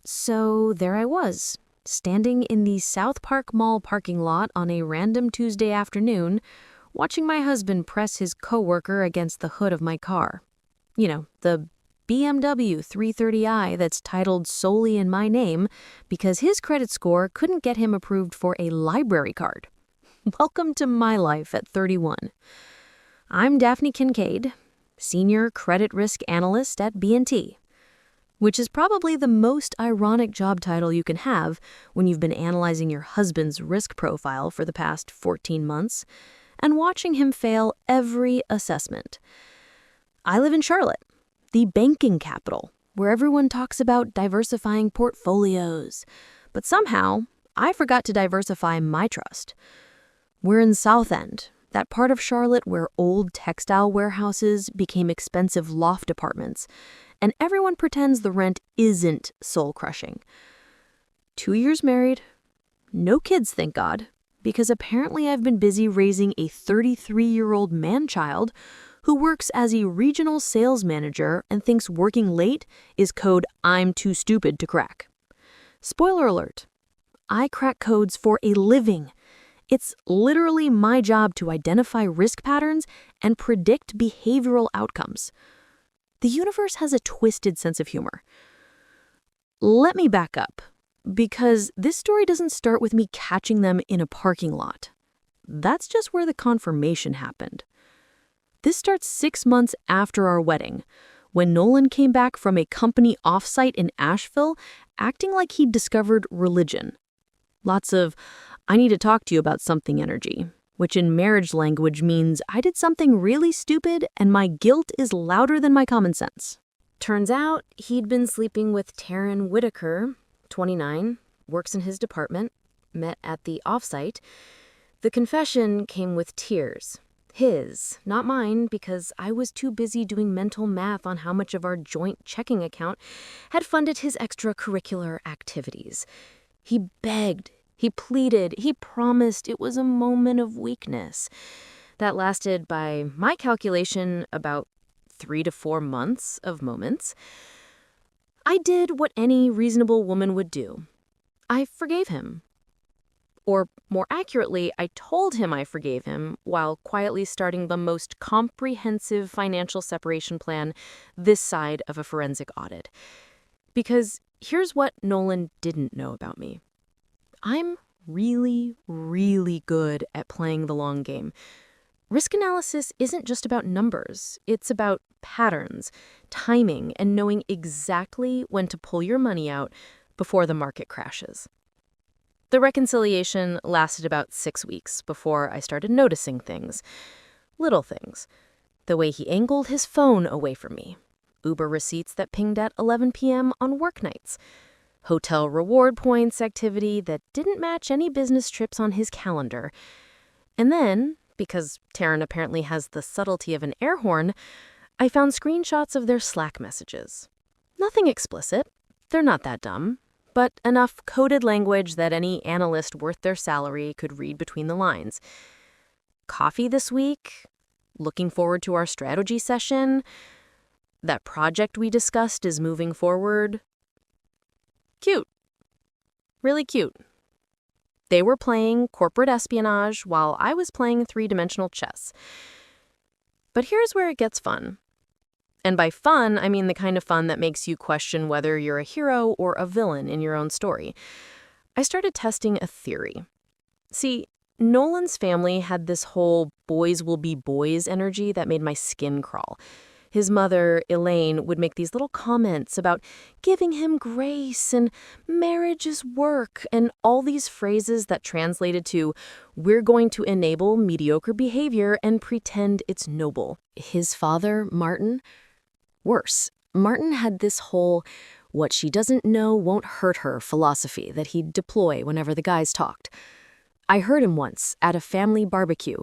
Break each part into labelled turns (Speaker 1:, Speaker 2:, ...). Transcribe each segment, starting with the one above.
Speaker 1: So there I was, standing in the South Park Mall parking lot on a random Tuesday afternoon, watching my husband press his coworker against the hood of my car. You know, the BMW 330i that's titled solely in my name because his credit score couldn't get him approved for a library card. Welcome to my life at 31. I'm Daphne Kincaid, Senior Credit Risk Analyst at B&T, which is probably the most ironic job title you can have when you've been analyzing your husband's risk profile for the past 14 months and watching him fail every assessment. I live in Charlotte, the banking capital, where everyone talks about diversifying portfolios. But somehow, I forgot to diversify my trust. We're in South End, that part of Charlotte where old textile warehouses became expensive loft apartments, and everyone pretends the rent isn't soul-crushing. 2 years married, no kids, thank God, because apparently I've been busy raising a 33-year-old man-child who works as a regional sales manager and thinks working late is code I'm too stupid to crack. Spoiler alert, I crack codes for a living. It's literally my job to identify risk patterns and predict behavioral outcomes. The universe has a twisted sense of humor. Let me back up, because this story doesn't start with me catching them in a parking lot. That's just where the confirmation happened. This starts 6 months after our wedding, when Nolan came back from a company offsite in Asheville acting like he'd discovered religion. Lots of, I need to talk to you about something energy, which in marriage language means I did something really stupid and my guilt is louder than my common sense. Turns out he'd been sleeping with Taryn Whitaker, 29, works in his department, met at the offsite. The confession came with tears. His, not mine, because I was too busy doing mental math on how much of our joint checking account had funded his extracurricular activities. He begged, he pleaded, he promised. It was a moment of weakness. That lasted, by my calculation, about 3 to 4 months of moments. I did what any reasonable woman would do. I forgave him. Or more accurately, I told him I forgave him while quietly starting the most comprehensive financial separation plan this side of a forensic audit. Because here's what Nolan didn't know about me. I'm really, really good at playing the long game. Risk analysis isn't just about numbers. It's about patterns, timing, and knowing exactly when to pull your money out before the market crashes. The reconciliation lasted about 6 weeks before I started noticing things. Little things. The way he angled his phone away from me. Uber receipts that pinged at 11 p.m. on work nights. Hotel reward points activity that didn't match any business trips on his calendar. And then, because Taryn apparently has the subtlety of an air horn, I found screenshots of their Slack messages. Nothing explicit. They're not that dumb. But enough coded language that any analyst worth their salary could read between the lines. Coffee this week? Looking forward to our strategy session? That project we discussed is moving forward? Cute. Really cute. They were playing corporate espionage while I was playing three-dimensional chess. But here's where it gets fun. And by fun, I mean the kind of fun that makes you question whether you're a hero or a villain in your own story. I started testing a theory. See, Nolan's family had this whole boys will be boys energy that made my skin crawl. His mother, Elaine, would make these little comments about giving him grace and marriage is work and all these phrases that translated to we're going to enable mediocre behavior and pretend it's noble. His father, Martin, worse, Martin had this whole what she doesn't know won't hurt her philosophy that he'd deploy whenever the guys talked. I heard him once at a family barbecue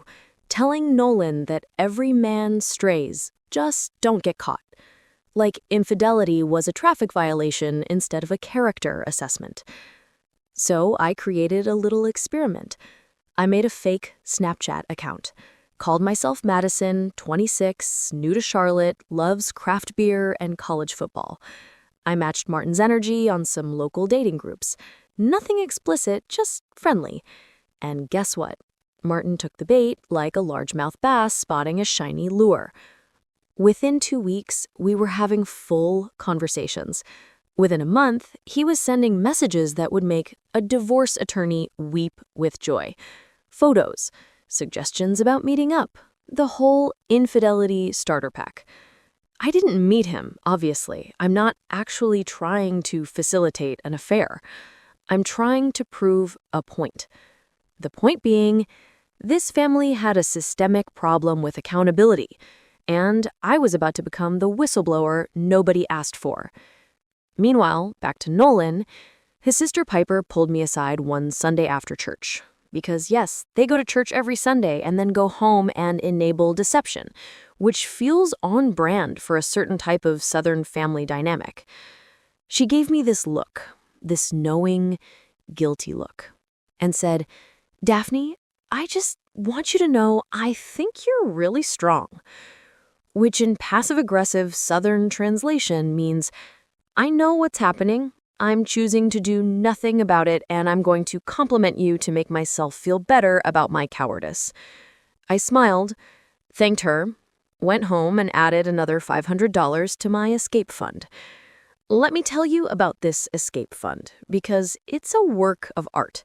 Speaker 1: telling Nolan that every man strays, just don't get caught. Like infidelity was a traffic violation instead of a character assessment. So I created a little experiment. I made a fake Snapchat account. Called myself Madison, 26, new to Charlotte, loves craft beer and college football. I matched Martin's energy on some local dating groups. Nothing explicit, just friendly. And guess what? Martin took the bait like a largemouth bass spotting a shiny lure. Within 2 weeks, we were having full conversations. Within a month, he was sending messages that would make a divorce attorney weep with joy. Photos, suggestions about meeting up, the whole infidelity starter pack. I didn't meet him, obviously. I'm not actually trying to facilitate an affair. I'm trying to prove a point. The point being, this family had a systemic problem with accountability, and I was about to become the whistleblower nobody asked for. Meanwhile, back to Nolan, his sister Piper pulled me aside one Sunday after church. Because yes, they go to church every Sunday and then go home and enable deception, which feels on brand for a certain type of Southern family dynamic. She gave me this look, this knowing, guilty look, and said, "Daphne, I just want you to know I think you're really strong." Which in passive-aggressive Southern translation means, I know what's happening, I'm choosing to do nothing about it, and I'm going to compliment you to make myself feel better about my cowardice. I smiled, thanked her, went home and added another $500 to my escape fund. Let me tell you about this escape fund, because it's a work of art.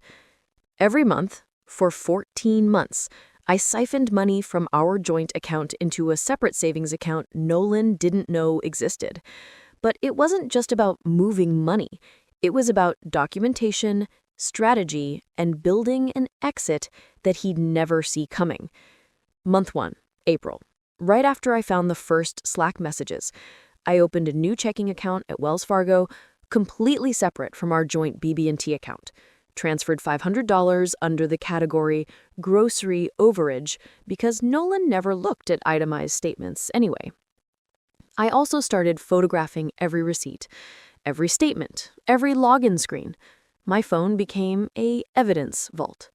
Speaker 1: Every month, for 14 months, I siphoned money from our joint account into a separate savings account Nolan didn't know existed. But it wasn't just about moving money. It was about documentation, strategy, and building an exit that he'd never see coming. Month 1, April. Right after I found the first Slack messages, I opened a new checking account at Wells Fargo, completely separate from our joint BB&T account. Transferred $500 under the category grocery overage because Nolan never looked at itemized statements anyway. I also started photographing every receipt, every statement, every login screen. My phone became a evidence vault.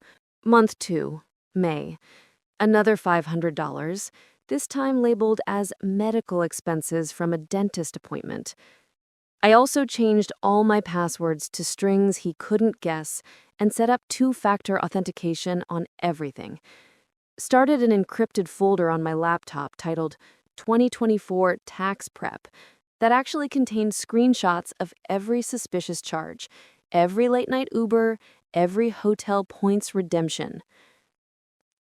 Speaker 1: Month 2, May. Another $500, this time labeled as medical expenses from a dentist appointment. I also changed all my passwords to strings he couldn't guess and set up 2-factor authentication on everything. Started an encrypted folder on my laptop titled 2024 Tax Prep that actually contained screenshots of every suspicious charge, every late-night Uber, every hotel points redemption.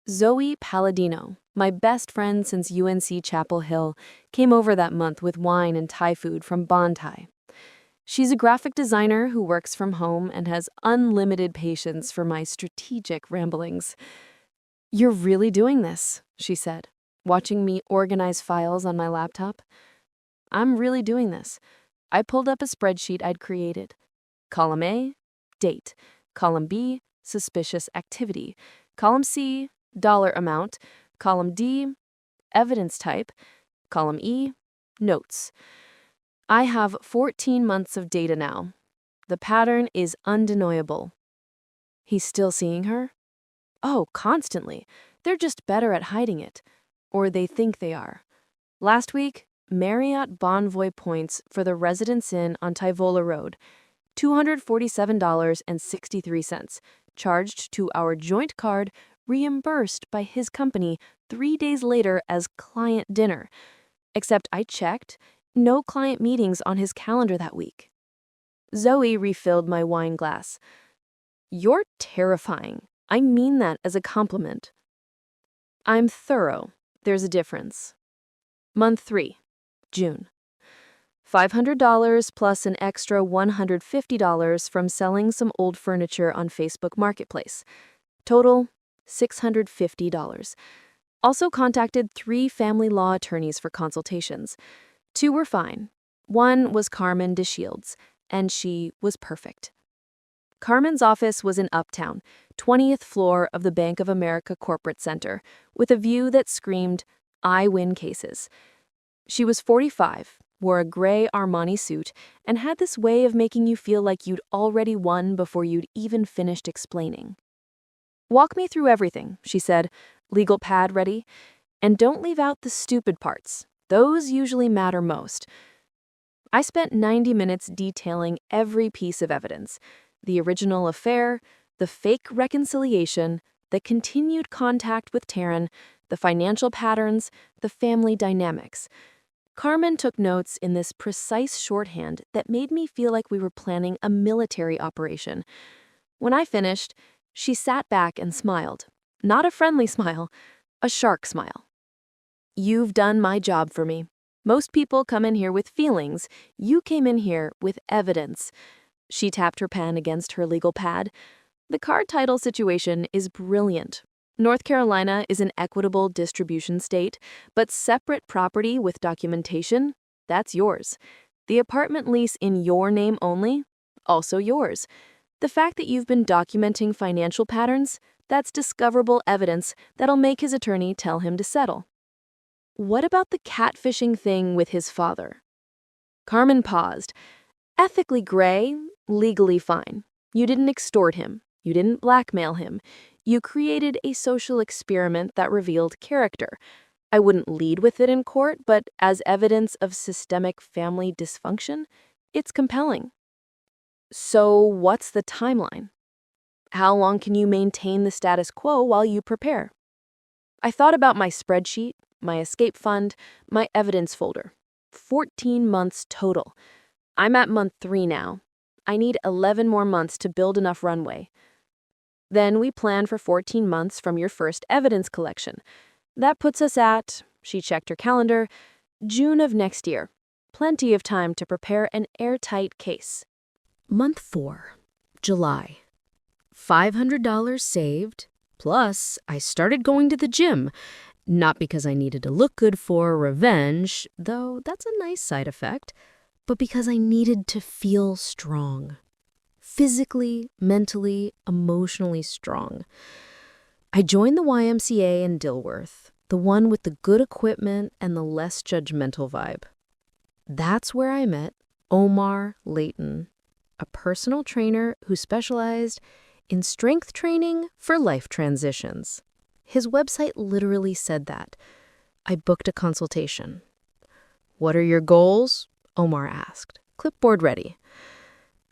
Speaker 1: Zoe Palladino, my best friend since UNC Chapel Hill, came over that month with wine and Thai food from Bonthai. She's a graphic designer who works from home and has unlimited patience for my strategic ramblings. "You're really doing this," she said, watching me organize files on my laptop. "I'm really doing this." I pulled up a spreadsheet I'd created. Column A, date. Column B, suspicious activity. Column C, dollar amount. Column D, evidence type. Column E, notes. I have 14 months of data now. The pattern is undeniable. He's still seeing her? Oh, constantly. They're just better at hiding it. Or they think they are. Last week, Marriott Bonvoy points for the Residence Inn on Tyvola Road, $247.63, charged to our joint card, reimbursed by his company 3 days later as client dinner. Except I checked, no client meetings on his calendar that week. Zoe refilled my wine glass. "You're terrifying. I mean that as a compliment." "I'm thorough. There's a difference." Month 3, June. $500 plus an extra $150 from selling some old furniture on Facebook Marketplace. Total, $650. Also contacted 3 family law attorneys for consultations. 2 were fine. One was Carmen DeShields, and she was perfect. Carmen's office was in Uptown, 20th floor of the Bank of America Corporate Center, with a view that screamed, "I win cases." She was 45, wore a gray Armani suit, and had this way of making you feel like you'd already won before you'd even finished explaining. "Walk me through everything," she said, legal pad ready, "and don't leave out the stupid parts. Those usually matter most." I spent 90 minutes detailing every piece of evidence: the original affair, the fake reconciliation, the continued contact with Taryn, the financial patterns, the family dynamics. Carmen took notes in this precise shorthand that made me feel like we were planning a military operation. When I finished, she sat back and smiled. Not a friendly smile, a shark smile. "You've done my job for me. Most people come in here with feelings. You came in here with evidence." She tapped her pen against her legal pad. "The card title situation is brilliant. North Carolina is an equitable distribution state, but separate property with documentation, that's yours. The apartment lease in your name only, also yours. The fact that you've been documenting financial patterns, that's discoverable evidence that'll make his attorney tell him to settle." "What about the catfishing thing with his father?" Carmen paused. "Ethically gray, legally fine. You didn't extort him. You didn't blackmail him. You created a social experiment that revealed character. I wouldn't lead with it in court, but as evidence of systemic family dysfunction, it's compelling." "So what's the timeline? How long can you maintain the status quo while you prepare?" I thought about my spreadsheet, my escape fund, my evidence folder. 14 months total. I'm at month 3 now. I need 11 more months to build enough runway. Then we plan for 14 months from your first evidence collection. That puts us at, she checked her calendar, June of next year. Plenty of time to prepare an airtight case. Month 4, July. $500 saved, plus I started going to the gym. Not because I needed to look good for revenge, though that's a nice side effect, but because I needed to feel strong. Physically, mentally, emotionally strong. I joined the YMCA in Dilworth, the one with the good equipment and the less judgmental vibe. That's where I met Omar Layton, a personal trainer who specialized in strength training for life transitions. His website literally said that. I booked a consultation. "What are your goals?" Omar asked, clipboard ready.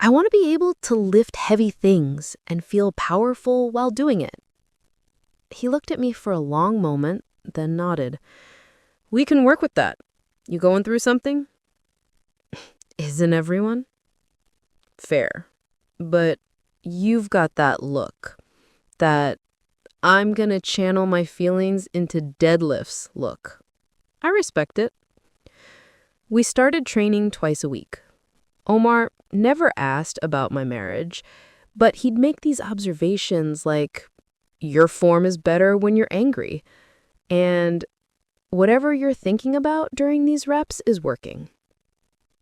Speaker 1: "I want to be able to lift heavy things and feel powerful while doing it." He looked at me for a long moment, then nodded. "We can work with that. You going through something?" "Isn't everyone?" "Fair. But you've got that look. That I'm gonna channel my feelings into deadlifts look. I respect it." We started training twice a week. Omar never asked about my marriage, but he'd make these observations like, "Your form is better when you're angry," and "Whatever you're thinking about during these reps is working."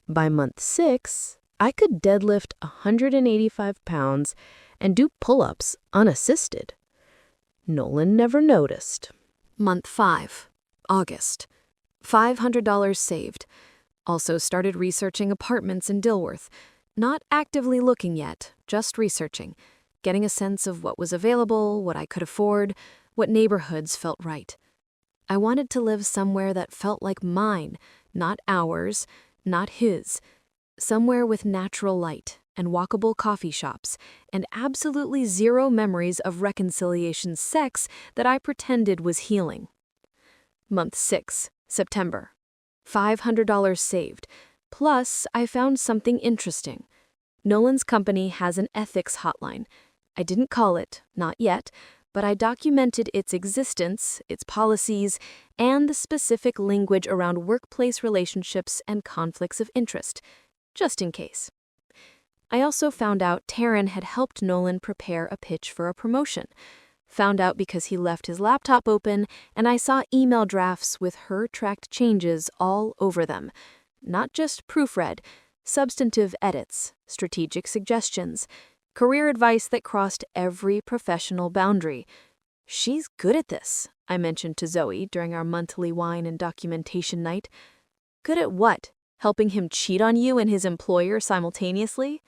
Speaker 1: By month 6, I could deadlift 185 pounds and do pull-ups unassisted. Nolan never noticed. Month 5, August. $500 saved. Also started researching apartments in Dilworth. Not actively looking yet, just researching, getting a sense of what was available, what I could afford, what neighborhoods felt right. I wanted to live somewhere that felt like mine, not ours, not his. Somewhere with natural light and walkable coffee shops and absolutely zero memories of reconciliation sex that I pretended was healing. Month 6, September. $500 saved. Plus, I found something interesting. Nolan's company has an ethics hotline. I didn't call it, not yet, but I documented its existence, its policies, and the specific language around workplace relationships and conflicts of interest, just in case. I also found out Taryn had helped Nolan prepare a pitch for a promotion. Found out because he left his laptop open and I saw email drafts with her tracked changes all over them. Not just proofread, substantive edits, strategic suggestions, career advice that crossed every professional boundary. "She's good at this," I mentioned to Zoe during our monthly wine and documentation night. "Good at what? Helping him cheat on you and his employer simultaneously?"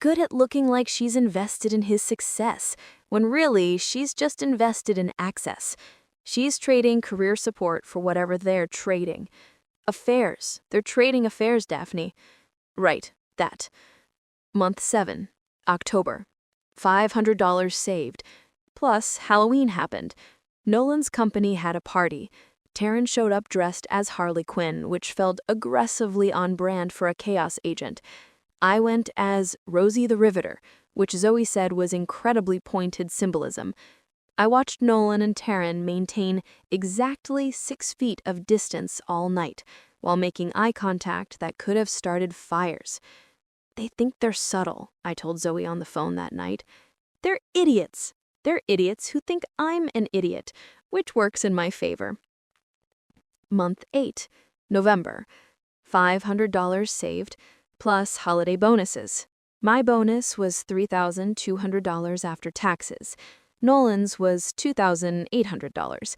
Speaker 1: "Good at looking like she's invested in his success, when really she's just invested in access. She's trading career support for whatever they're trading. Affairs. They're trading affairs, Daphne. Right, that. Month 7, October. $500 saved. Plus, Halloween happened. Nolan's company had a party. Taryn showed up dressed as Harley Quinn, which felt aggressively on brand for a chaos agent. I went as Rosie the Riveter, which Zoe said was incredibly pointed symbolism. I watched Nolan and Taryn maintain exactly 6 feet of distance all night, while making eye contact that could have started fires. They think they're subtle, I told Zoe on the phone that night. They're idiots. They're idiots who think I'm an idiot, which works in my favor. Month 8, November. $500 saved, plus holiday bonuses. My bonus was $3,200 after taxes. Nolan's was $2,800.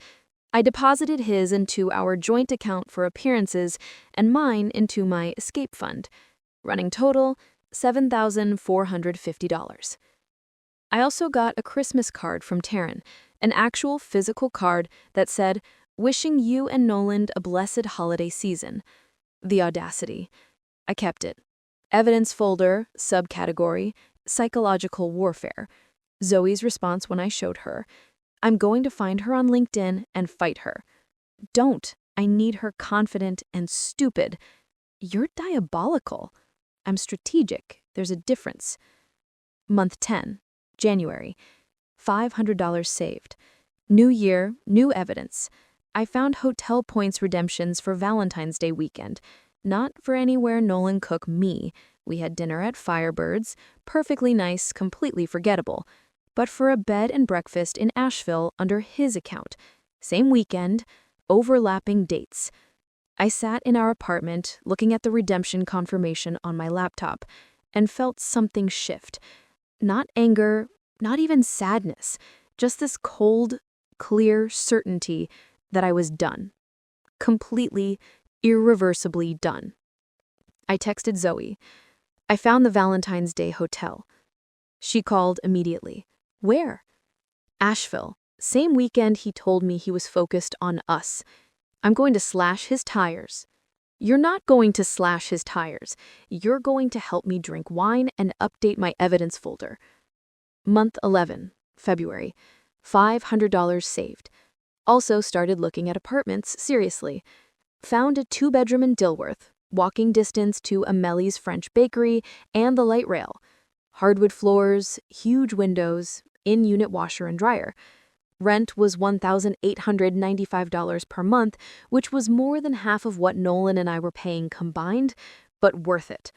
Speaker 1: I deposited his into our joint account for appearances and mine into my escape fund. Running total, $7,450. I also got a Christmas card from Taryn, an actual physical card that said, "Wishing you and Nolan a blessed holiday season." The audacity. I kept it. Evidence folder, subcategory, psychological warfare. Zoe's response when I showed her, "I'm going to find her on LinkedIn and fight her." Don't. I need her confident and stupid. You're diabolical. I'm strategic. There's a difference. Month 10, January. $500 saved. New year, new evidence. I found hotel points redemptions for Valentine's Day weekend. Not for anywhere Nolan cooked me. We had dinner at Firebirds, perfectly nice, completely forgettable. But for a bed and breakfast in Asheville under his account. Same weekend, overlapping dates. I sat in our apartment, looking at the redemption confirmation on my laptop, and felt something shift. Not anger, not even sadness, just this cold, clear certainty that I was done. Completely, irreversibly done. I texted Zoe. I found the Valentine's Day hotel. She called immediately. Where? Asheville. Same weekend he told me he was focused on us. I'm going to slash his tires. You're not going to slash his tires. You're going to help me drink wine and update my evidence folder. Month 11, February. $500 saved. Also started looking at apartments seriously. Found a 2-bedroom in Dilworth, walking distance to Amelie's French Bakery and the light rail. Hardwood floors, huge windows, in-unit washer and dryer. Rent was $1,895 per month, which was more than half of what Nolan and I were paying combined, but worth it.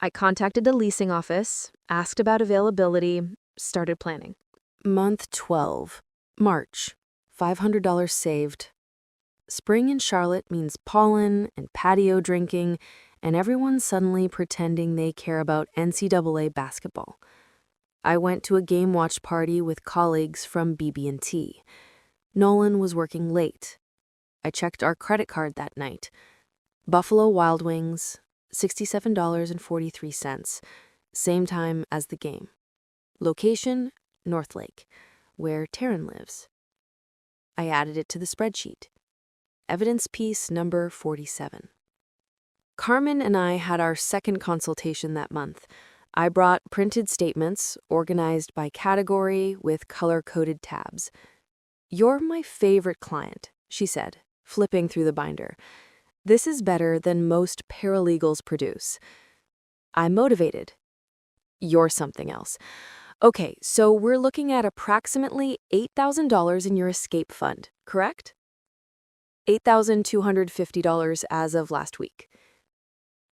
Speaker 1: I contacted the leasing office, asked about availability, started planning. Month 12, March. $500 saved. Spring in Charlotte means pollen and patio drinking, and everyone suddenly pretending they care about NCAA basketball. I went to a game watch party with colleagues from BB&T. Nolan was working late. I checked our credit card that night. Buffalo Wild Wings, $67.43, same time as the game. Location, North Lake, where Taryn lives. I added it to the spreadsheet. Evidence piece number 47. Carmen and I had our second consultation that month. I brought printed statements, organized by category with color-coded tabs. "You're my favorite client," she said, flipping through the binder. "This is better than most paralegals produce." I'm motivated. You're something else. Okay, so we're looking at approximately $8,000 in your escape fund, correct? $8,250 as of last week.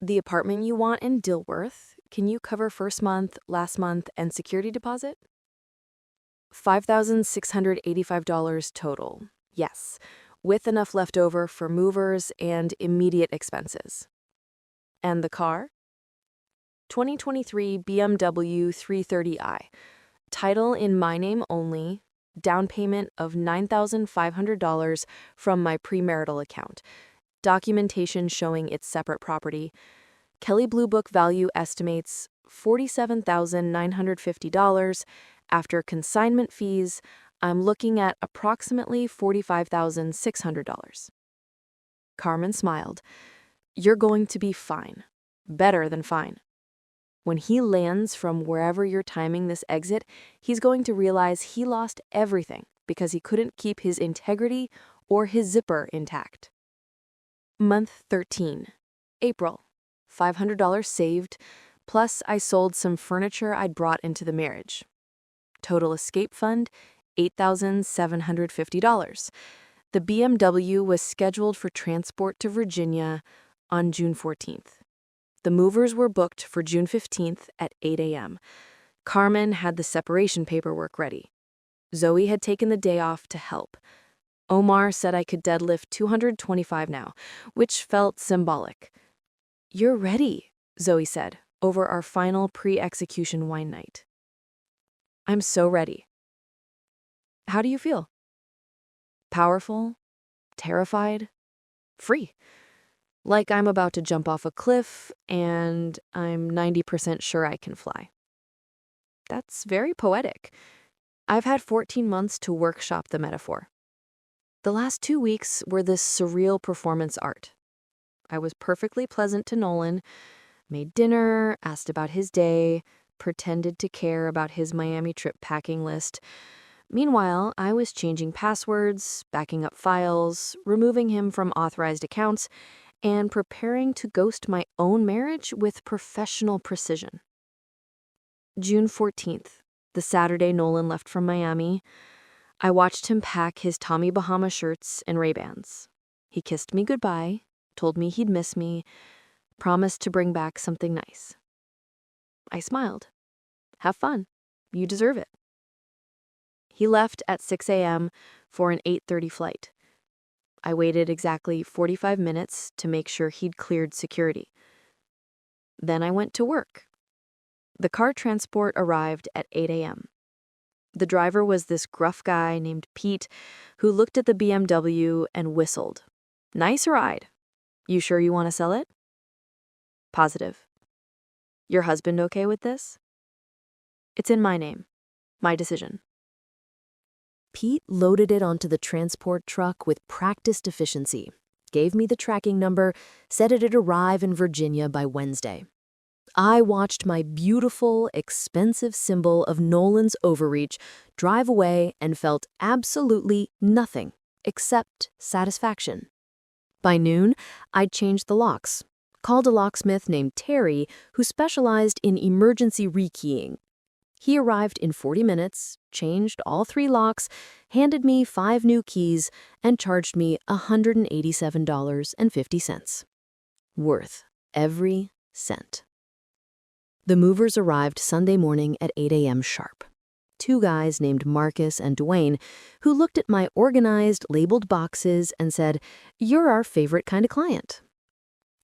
Speaker 1: The apartment you want in Dilworth, can you cover first month, last month, and security deposit? $5,685 total, yes, with enough left over for movers and immediate expenses. And the car? 2023 BMW 330i. Title in my name only. Down payment of $9,500 from my premarital account. Documentation showing its separate property. Kelley Blue Book value estimates $47,950. After consignment fees, I'm looking at approximately $45,600.
Speaker 2: Carmen smiled. You're going to be fine. Better than fine. When he lands from wherever you're timing this exit, he's going to realize he lost everything because he couldn't keep his integrity or his zipper intact. Month 13. April. $500 saved, plus I sold some furniture I'd brought into the marriage. Total escape fund, $8,750. The BMW was scheduled for transport to Virginia on June 14th. The movers were booked for June 15th at 8 a.m. Carmen had the separation paperwork ready. Zoe had taken the day off to help. Omar said I could deadlift 225 now, which felt symbolic. You're ready, Zoe said, over our final pre-execution wine night. I'm so ready. How do you feel? Powerful? Terrified? Free? Like I'm about to jump off a cliff and I'm 90% sure I can fly. That's very poetic. I've had 14 months to workshop the metaphor. The last 2 weeks were this surreal performance art. I was perfectly pleasant to Nolan, made dinner, asked about his day, pretended to care about his Miami trip packing list. Meanwhile, I was changing passwords, backing up files, removing him from authorized accounts, and preparing to ghost my own marriage with professional precision. June 14th, the Saturday Nolan left from Miami. I watched him pack his Tommy Bahama shirts and Ray-Bans. He kissed me goodbye, told me he'd miss me, promised to bring back something nice. I smiled. Have fun. You deserve it. He left at 6 a.m. for an 8:30 flight. I waited exactly 45 minutes to make sure he'd cleared security. Then I went to work. The car transport arrived at 8 a.m. The driver was this gruff guy named Pete who looked at the BMW and whistled. Nice ride. You sure you want to sell it? Positive. Your husband okay with this? It's in my name. My decision.
Speaker 1: Pete loaded it onto the transport truck with practiced efficiency, gave me the tracking number, said it'd arrive in Virginia by Wednesday. I watched my beautiful, expensive symbol of Nolan's overreach drive away and felt absolutely nothing except satisfaction. By noon, I'd changed the locks, called a locksmith named Terry who specialized in emergency rekeying. He arrived in 40 minutes, changed all 3 locks, handed me 5 new keys, and charged me $187.50. Worth every cent. The movers arrived Sunday morning at 8 a.m. sharp. 2 guys named Marcus and Dwayne, who looked at my organized, labeled boxes and said, "You're our favorite kind of client."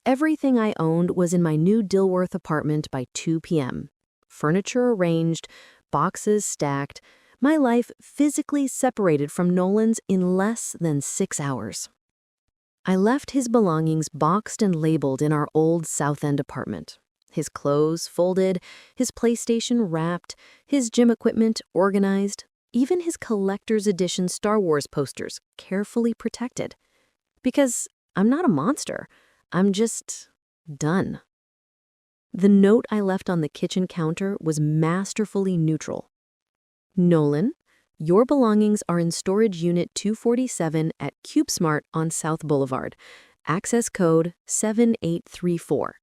Speaker 1: Everything I owned was in my new Dilworth apartment by 2 p.m. Furniture arranged, boxes stacked, my life physically separated from Nolan's in less than 6 hours. I left his belongings boxed and labeled in our old South End apartment. His clothes folded, his PlayStation wrapped, his gym equipment organized, even his collector's edition Star Wars posters carefully protected. Because I'm not a monster, I'm just done. The note I left on the kitchen counter was masterfully neutral. Nolan, your belongings are in storage unit 247 at CubeSmart on South Boulevard. Access code 7834.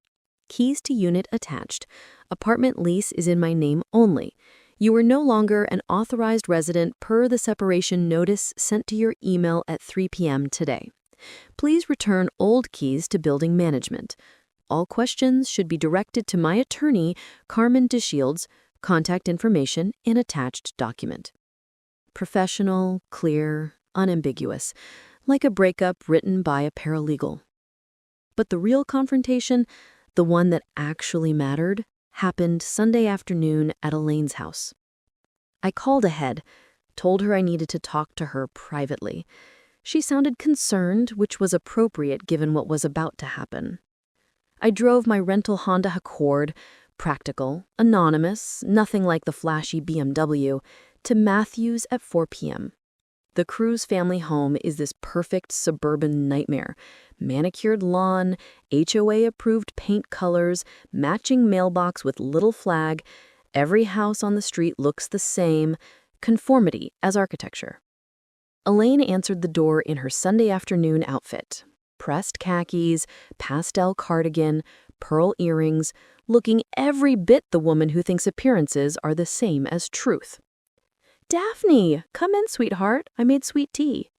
Speaker 1: Keys to unit attached. Apartment lease is in my name only. You are no longer an authorized resident per the separation notice sent to your email at 3 p.m. today. Please return old keys to building management. All questions should be directed to my attorney, Carmen DeShields, contact information in attached document. Professional, clear, unambiguous, like a breakup written by a paralegal. But the real confrontation, the one that actually mattered, happened Sunday afternoon at Elaine's house. I called ahead, told her I needed to talk to her privately. She sounded concerned, which was appropriate given what was about to happen. I drove my rental Honda Accord, practical, anonymous, nothing like the flashy BMW, to Matthews at 4 p.m.
Speaker 2: The Cruz family home is this perfect suburban nightmare. Manicured lawn, HOA-approved paint colors, matching mailbox with little flag. Every house on the street looks the same. Conformity as architecture. Elaine answered the door in her Sunday afternoon outfit. Pressed khakis, pastel cardigan, pearl earrings, looking every bit the woman who thinks appearances are the same as truth. "Daphne, come in, sweetheart. I made sweet tea."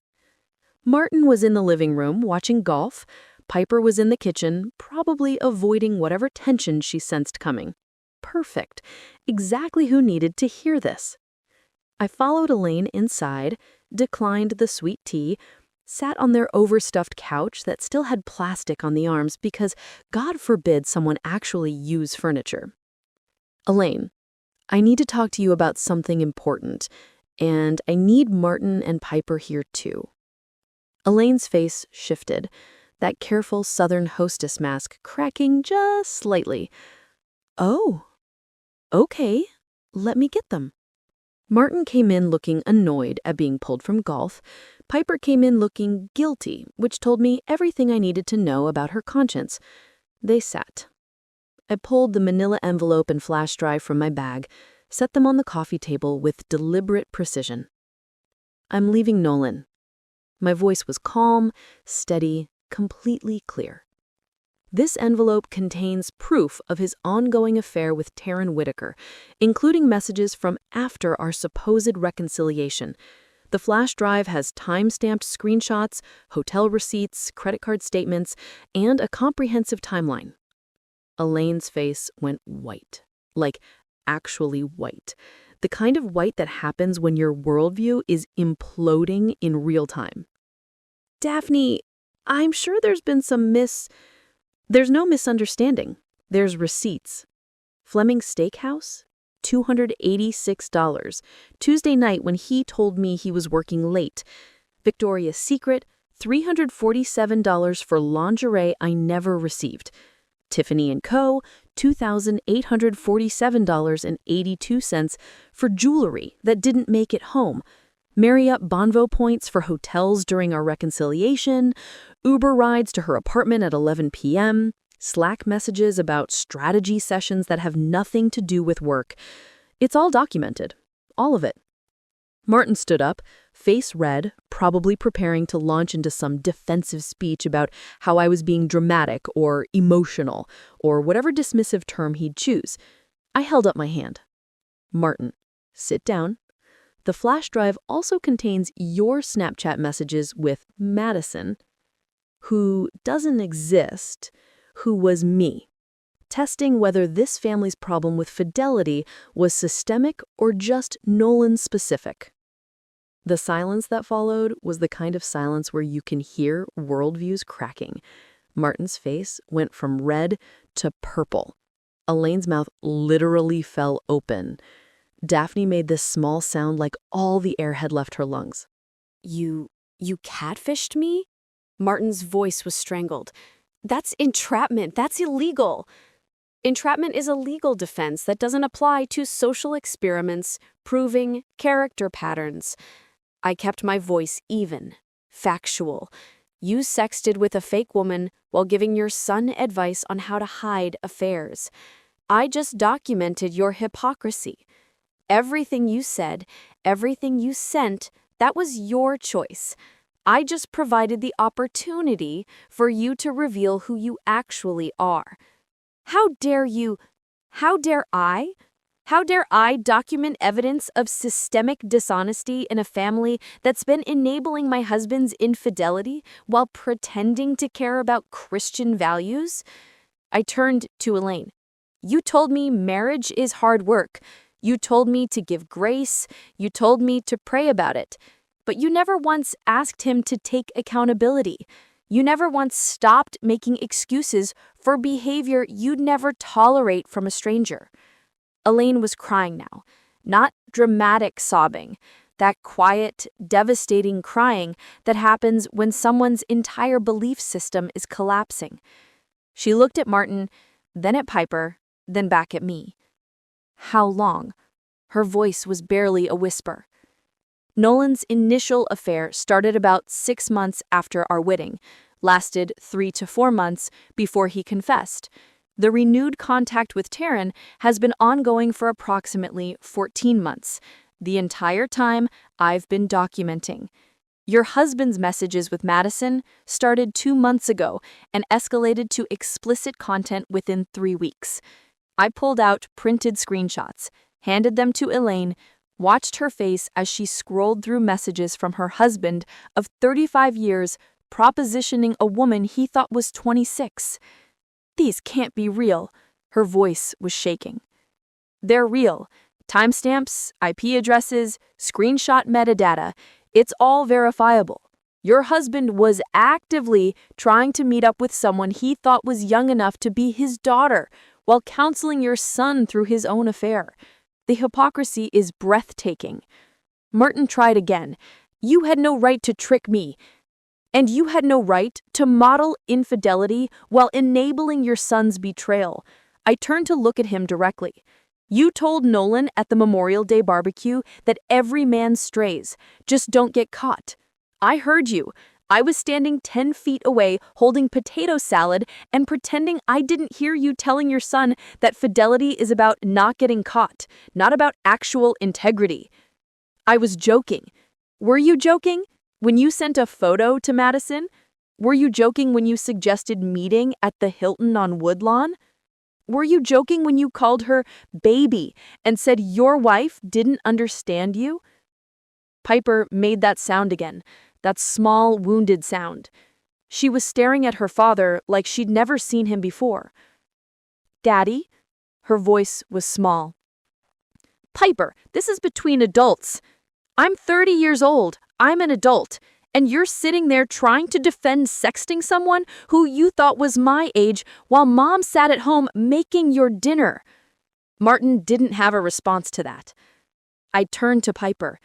Speaker 2: Martin was in the living room watching golf. Piper was in the kitchen, probably avoiding whatever tension she sensed coming. Perfect. Exactly who needed to hear this. I followed Elaine inside, declined the sweet tea, sat on their overstuffed couch that still had plastic on the arms because God forbid someone actually use furniture. "Elaine, I need to talk to you about something important, and I need Martin and Piper here too." Elaine's face shifted, that careful Southern hostess mask cracking just slightly. "Oh, okay, let me get them." Martin came in looking annoyed at being pulled from golf. Piper came in looking guilty, which told me everything I needed to know about her conscience. They sat. I pulled the manila envelope and flash drive from my bag, set them on the coffee table with deliberate precision. "I'm leaving Nolan." My voice was calm, steady, completely clear. "This envelope contains proof of his ongoing affair with Taryn Whitaker, including messages from after our supposed reconciliation. The flash drive has time-stamped screenshots, hotel receipts, credit card statements, and a comprehensive timeline." Elaine's face went white, like actually white. The kind of white that happens when your worldview is imploding in real time. "Daphne, I'm sure there's been some There's no misunderstanding. There's receipts. Fleming's Steakhouse, $286. Tuesday night when he told me he was working late. Victoria's Secret, $347 for lingerie I never received. Tiffany & Co., $2,847.82 for jewelry that didn't make it home. Marriott Bonvo points for hotels during our reconciliation, Uber rides to her apartment at 11 p.m., Slack messages about strategy sessions that have nothing to do with work. It's all documented. All of it." Martin stood up, face red, probably preparing to launch into some defensive speech about how I was being dramatic or emotional, or whatever dismissive term he'd choose. I held up my hand. "Martin, sit down. The flash drive also contains your Snapchat messages with Madison, who doesn't exist, who was me, testing whether this family's problem with fidelity was systemic or just Nolan-specific." The silence that followed was the kind of silence where you can hear worldviews cracking. Martin's face went from red to purple. Elaine's mouth literally fell open. Daphne made this small sound like all the air had left her lungs.
Speaker 3: You catfished me?" Martin's voice was strangled. "That's entrapment. That's illegal." Entrapment is a legal defense that doesn't apply to social experiments proving character patterns. I kept my voice even, factual. You sexted with a fake woman while giving your son advice on how to hide affairs. I just documented your hypocrisy. Everything you said, everything you sent, that was your choice. I just provided the opportunity for you to reveal who you actually are. How dare you? How dare I? How dare I document evidence of systemic dishonesty in a family that's been enabling my husband's infidelity while pretending to care about Christian values? I turned to Elaine. You told me marriage is hard work. You told me to give grace. You told me to pray about it. But you never once asked him to take accountability. You never once stopped making excuses for behavior you'd never tolerate from a stranger. Elaine was crying now, not dramatic sobbing, that quiet, devastating crying that happens when someone's entire belief system is collapsing. She looked at Martin, then at Piper, then back at me. How long? Her voice was barely a whisper.
Speaker 2: Nolan's initial affair started about 6 months after our wedding, lasted 3 to 4 months before he confessed. The renewed contact with Taryn has been ongoing for approximately 14 months. The entire time I've been documenting. Your husband's messages with Madison started 2 months ago and escalated to explicit content within 3 weeks. I pulled out printed screenshots, handed them to Elaine, watched her face as she scrolled through messages from her husband of 35 years propositioning a woman he thought was 26. These can't be real. Her voice was shaking. They're real. Timestamps, IP addresses, screenshot metadata. It's all verifiable. Your husband was actively trying to meet up with someone he thought was young enough to be his daughter while counseling your son through his own affair. The hypocrisy is breathtaking. Martin tried again. You had no right to trick me. And you had no right to model infidelity while enabling your son's betrayal. I turned to look at him directly. You told Nolan at the Memorial Day barbecue that every man strays, just don't get caught. I heard you. I was standing 10 feet away holding potato salad and pretending I didn't hear you telling your son that fidelity is about not getting caught, not about actual integrity. I was joking. Were you joking? When you sent a photo to Madison? Were you joking when you suggested meeting at the Hilton on Woodlawn? Were you joking when you called her baby and said your wife didn't understand you? Piper made that sound again, that small, wounded sound. She was staring at her father like she'd never seen him before. Daddy? Her voice was small. Piper, this is between adults. I'm 30 years old. I'm an adult, and you're sitting there trying to defend sexting someone who you thought was my age while Mom sat at home making your dinner. Martin didn't have a response to that. I turned to Piper.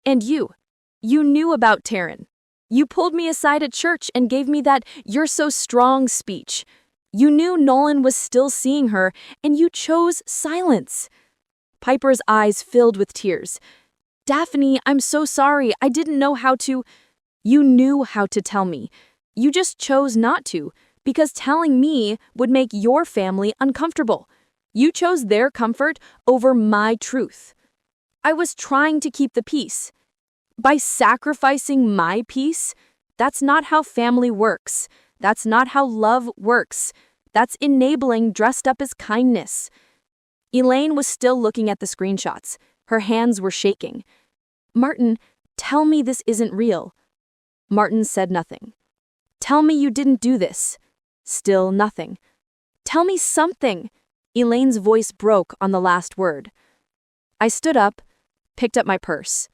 Speaker 2: And you knew about Taryn. You pulled me aside at church and gave me that "you're so strong" speech. You knew Nolan was still seeing her, and you chose silence. Piper's eyes filled with tears. Daphne, I'm so sorry. I didn't know how to. You knew how to tell me. You just chose not to, because telling me would make your family uncomfortable. You chose their comfort over my truth. I was trying to keep the peace. By sacrificing my peace, that's not how family works. That's not how love works. That's enabling dressed up as kindness. Elaine was still looking at the screenshots. Her hands were shaking. Martin, tell me this isn't real. Martin said nothing. Tell me you didn't do this. Still nothing. Tell me something. Elaine's voice broke on the last word. I stood up, picked up my purse.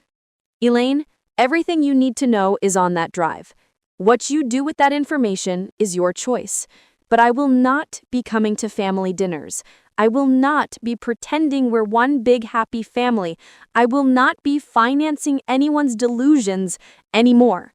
Speaker 2: Elaine, everything you need to know is on that drive. What you do with that information is your choice. But I will not be coming to family dinners. I will not be pretending we're one big happy family. I will not be financing anyone's delusions anymore.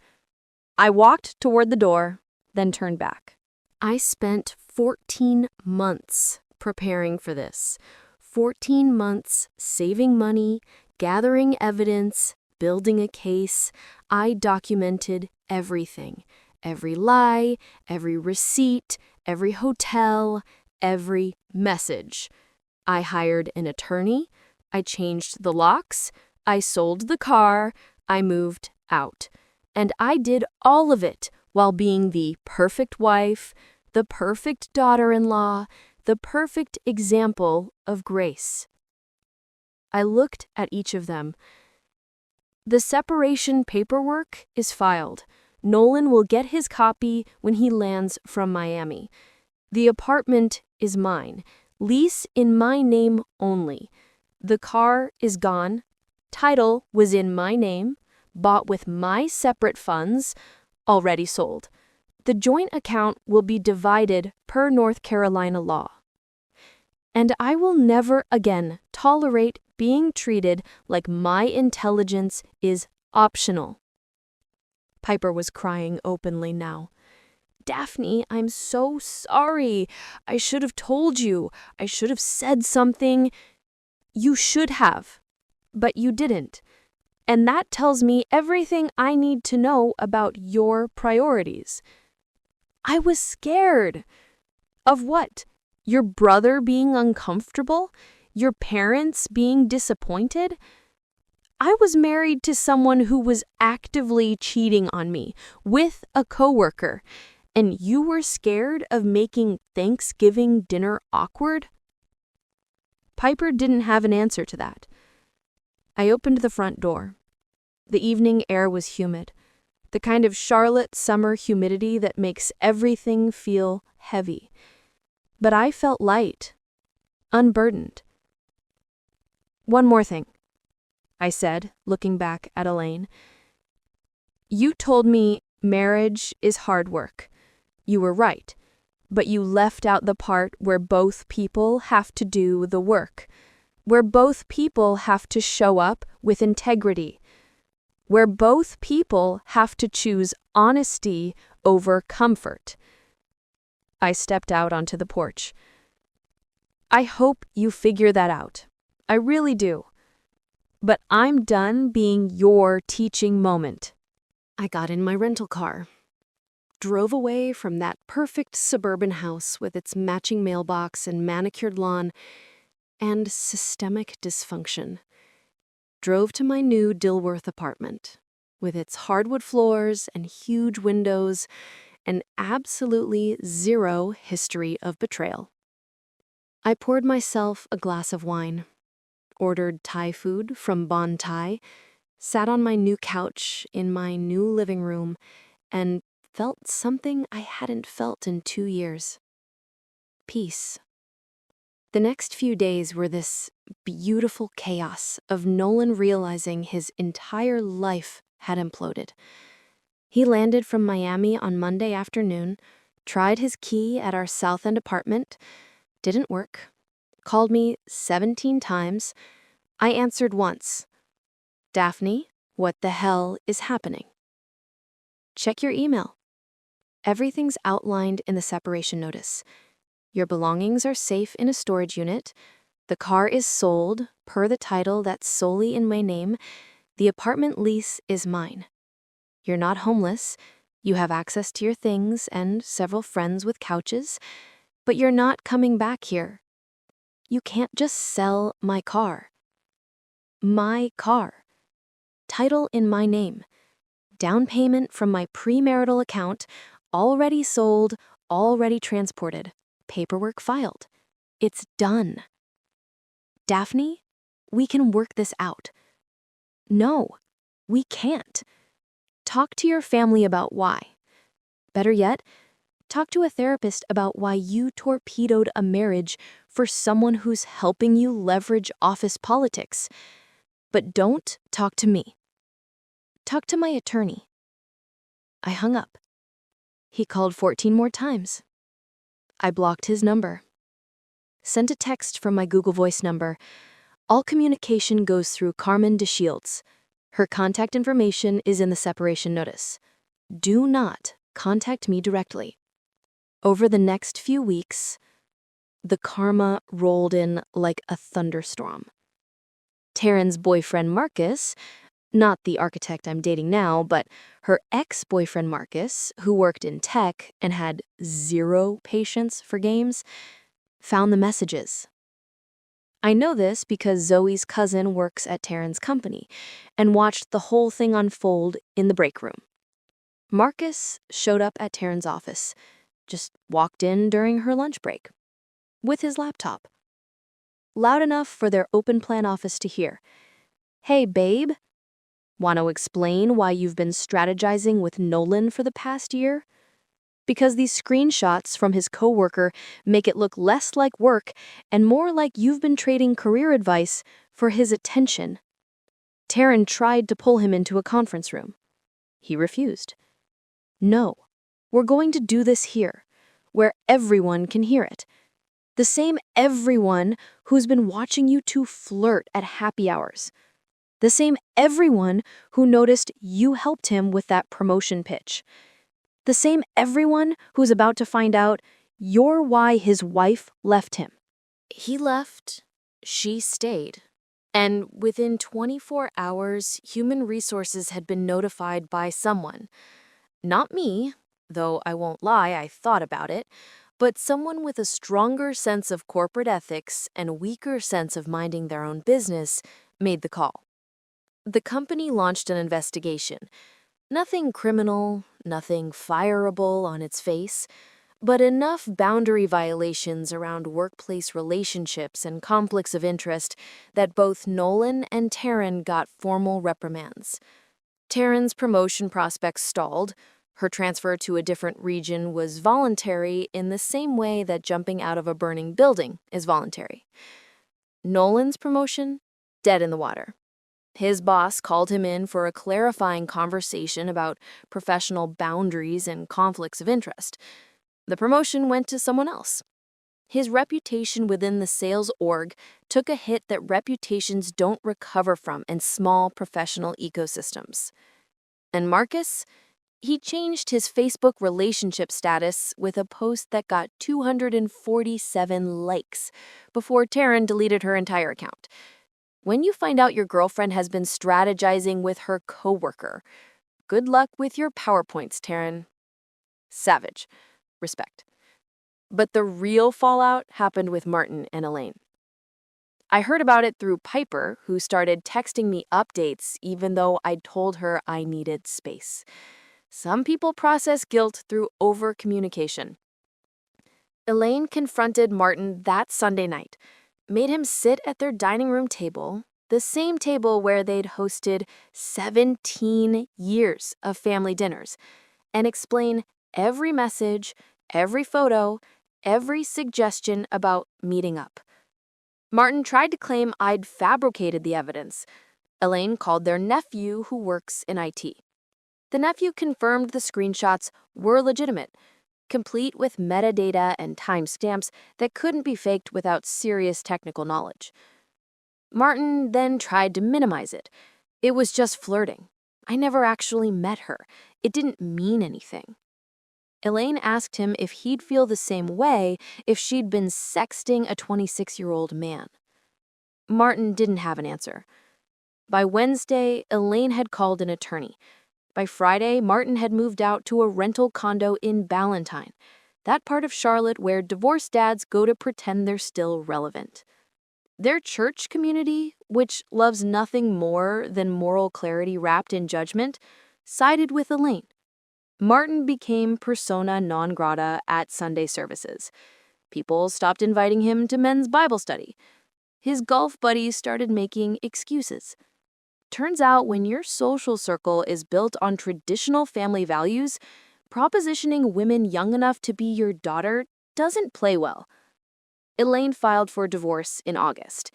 Speaker 2: I walked toward the door, then turned back.
Speaker 1: I spent 14 months preparing for this. 14 months saving money, gathering evidence, building a case. I documented everything. Every lie, every receipt, every hotel, every message. I hired an attorney. I changed the locks. I sold the car. I moved out. And I did all of it while being the perfect wife, the perfect daughter-in-law, the perfect example of grace. I looked at each of them. The separation paperwork is filed. Nolan will get his copy when he lands from Miami. The apartment is mine. Lease in my name only. The car is gone. Title was in my name. Bought with my separate funds. Already sold. The joint account will be divided per North Carolina law. And I will never again tolerate being treated like my intelligence is optional. Piper was crying openly now. Daphne, I'm so sorry. I should have told you. I should have said something. You should have, but you didn't.
Speaker 3: And that tells me everything I need to know about your priorities. I was scared. Of what? Your brother being uncomfortable? Your parents being disappointed? I was married to someone who was actively cheating on me with a coworker, and you were scared of making Thanksgiving dinner awkward? Piper didn't have an answer to that. I opened the front door. The evening air was humid, the kind of Charlotte summer humidity that makes everything feel heavy. But I felt light, unburdened. "One more thing," I said, looking back at Elaine. "You told me marriage is hard work. You were right, but you left out the part where both people have to do the work, where both people have to show up with integrity, where both people have to choose honesty over comfort." I stepped out onto the porch. "I hope you figure that out. I really do. But I'm done being your teaching moment." I got in my rental car, drove away from that perfect suburban house with its matching mailbox and manicured lawn and systemic dysfunction. Drove to my new Dilworth apartment with its hardwood floors and huge windows and absolutely zero history of betrayal. I poured myself a glass of wine, ordered Thai food from Bon Thai, sat on my new couch in my new living room, and felt something I hadn't felt in 2 years. Peace. The next few days were this beautiful chaos of Nolan realizing his entire life had imploded. He landed from Miami on Monday afternoon, tried his key at our South End apartment, didn't work, called me 17 times. I answered once. "Daphne, what the hell is happening?" Check your email. Everything's outlined in the separation notice. Your belongings are safe in a storage unit. The car is sold, per the title that's solely in my name. The apartment lease is mine. You're not homeless. You have access to your things and several friends with couches, but you're not coming back here. You can't just sell my car. My car. Title in my name. Down payment from my premarital account, already sold, already transported. Paperwork filed. It's done. Daphne, we can work this out. No, we can't. Talk to your family about why. Better yet, talk to a therapist about why you torpedoed a marriage for someone who's helping you leverage office politics. But don't talk to me. Talk to my attorney. I hung up. He called 14 more times. I blocked his number. Sent a text from my Google Voice number. All communication goes through Carmen DeShields. Her contact information is in the separation notice. Do not contact me directly. Over the next few weeks, the karma rolled in like a thunderstorm. Taryn's boyfriend Marcus, not the architect I'm dating now, but her ex-boyfriend Marcus, who worked in tech and had zero patience for games, found the messages. I know this because Zoe's cousin works at Taryn's company and watched the whole thing unfold in the break room. Marcus showed up at Taryn's office, just walked in during her lunch break, with his laptop. Loud enough for their open plan office to hear. "Hey, babe, want to explain why you've been strategizing with Nolan for the past year? Because these screenshots from his coworker make it look less like work and more like you've been trading career advice for his attention." Taryn tried to pull him into a conference room. He refused. "No, we're going to do this here, where everyone can hear it. The same everyone who's been watching you two flirt at happy hours. The same everyone who noticed you helped him with that promotion pitch. The same everyone who's about to find out you're why his wife left him." He left, she stayed.
Speaker 2: And within 24 hours, human resources had been notified by someone. Not me, though I won't lie, I thought about it, but someone with a stronger sense of corporate ethics and a weaker sense of minding their own business made the call. The company launched an investigation. Nothing criminal, nothing fireable on its face, but enough boundary violations around workplace relationships and conflicts of interest that both Nolan and Taryn got formal reprimands. Taryn's promotion prospects stalled. Her transfer to a different region was voluntary in the same way that jumping out of a burning building is voluntary. Nolan's promotion? Dead in the water. His boss called him in for a clarifying conversation about professional boundaries and conflicts of interest. The promotion went to someone else. His reputation within the sales org took a hit that reputations don't recover from in small professional ecosystems. And Marcus? He changed his Facebook relationship status with a post that got 247 likes before Taryn deleted her entire account. When you find out your girlfriend has been strategizing with her coworker, good luck with your PowerPoints, Taryn. Savage. Respect. But the real fallout happened with Martin and Elaine. I heard about it through Piper, who started texting me updates even though I'd told her I needed space. Some people process guilt through over-communication. Elaine confronted Martin that Sunday night, made him sit at their dining room table, the same table where they'd hosted 17 years of family dinners, and explain every message, every photo, every suggestion about meeting up. Martin tried to claim I'd fabricated the evidence. Elaine called their nephew, who works in IT. The nephew confirmed the screenshots were legitimate, complete with metadata and timestamps that couldn't be faked without serious technical knowledge. Martin then tried to minimize it. It was just flirting. I never actually met her. It didn't mean anything. Elaine asked him if he'd feel the same way if she'd been sexting a 26-year-old man. Martin didn't have an answer. By Wednesday, Elaine had called an attorney. By Friday, Martin had moved out to a rental condo in Ballantyne, that part of Charlotte where divorced dads go to pretend they're still relevant. Their church community, which loves nothing more than moral clarity wrapped in judgment, sided with Elaine. Martin became persona non grata at Sunday services. People stopped inviting him to men's Bible study. His golf buddies started making excuses. Turns out when your social circle is built on traditional family values, propositioning women young enough to be your daughter doesn't play well. Elaine filed for divorce in August.